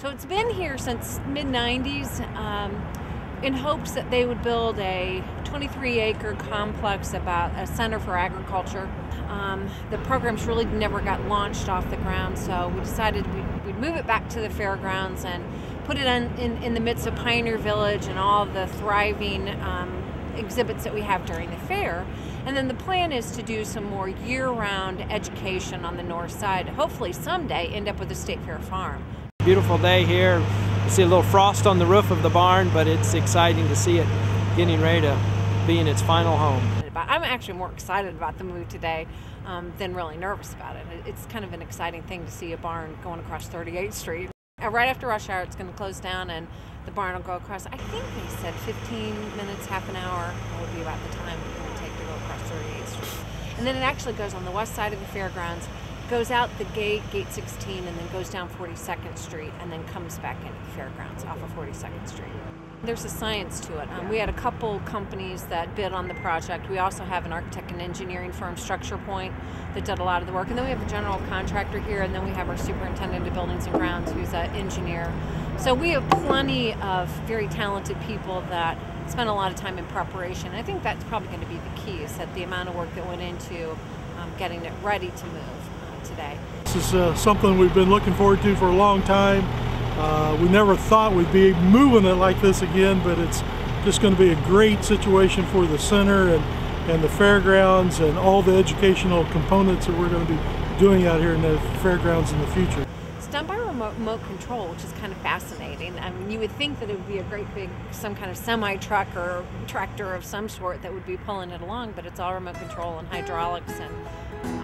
So it's been here since mid-90s in hopes that they would build a 23-acre complex about a center for agriculture. The programs really never got launched off the ground, so we decided we'd move it back to the fairgrounds and put it in the midst of Pioneer Village and all the thriving exhibits that we have during the fair. And then the plan is to do some more year-round education on the north side, hopefully someday end up with a State Fair farm. Beautiful day here. You see a little frost on the roof of the barn, but it's exciting to see it getting ready to be in its final home. I'm actually more excited about the move today than really nervous about it. It's kind of an exciting thing to see a barn going across 38th Street. Right after rush hour, it's going to close down and the barn will go across. I think they said 15 minutes, half an hour will be about the time it's going to take to go across 38th Street. And then it actually goes on the west side of the fairgrounds, goes out the gate 16, and then goes down 42nd Street and then comes back into the fairgrounds off of 42nd Street. There's a science to it. We had a couple companies that bid on the project. We also have an architect and engineering firm, Structure Point, that did a lot of the work. And then we have a general contractor here, and then we have our superintendent of buildings and grounds, who's an engineer. So we have plenty of very talented people that spend a lot of time in preparation. I think that's probably going to be the key, is that the amount of work that went into getting it ready to move today. This is something we've been looking forward to for a long time. We never thought we'd be moving it like this again, but it's just going to be a great situation for the center and the fairgrounds and all the educational components that we're going to be doing out here in the fairgrounds in the future. It's done by remote control, which is kind of fascinating. I mean, you would think that it would be a great big, some kind of semi-truck or tractor of some sort that would be pulling it along, but it's all remote control and hydraulics, and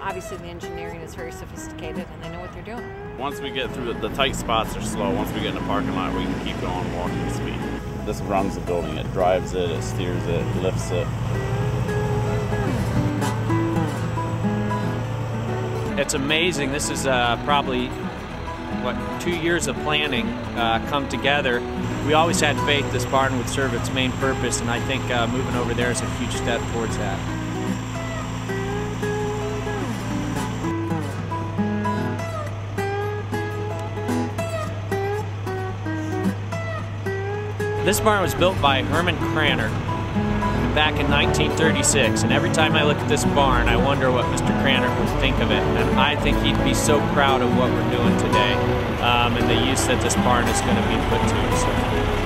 obviously the engineering is very sophisticated and they know what they're doing. Once we get through the tight spots are slow. Once we get in the parking lot, we can keep going walking speed. This runs the building. It drives it, it steers it, lifts it. It's amazing. This is probably, 2 years of planning come together. We always had faith this barn would serve its main purpose, and I think moving over there is a huge step towards that. This barn was built by Herman Cranner back in 1936, and every time I look at this barn, I wonder what Mr. Cranner would think of it. And I think he'd be so proud of what we're doing today and the use that this barn is going to be put to. So.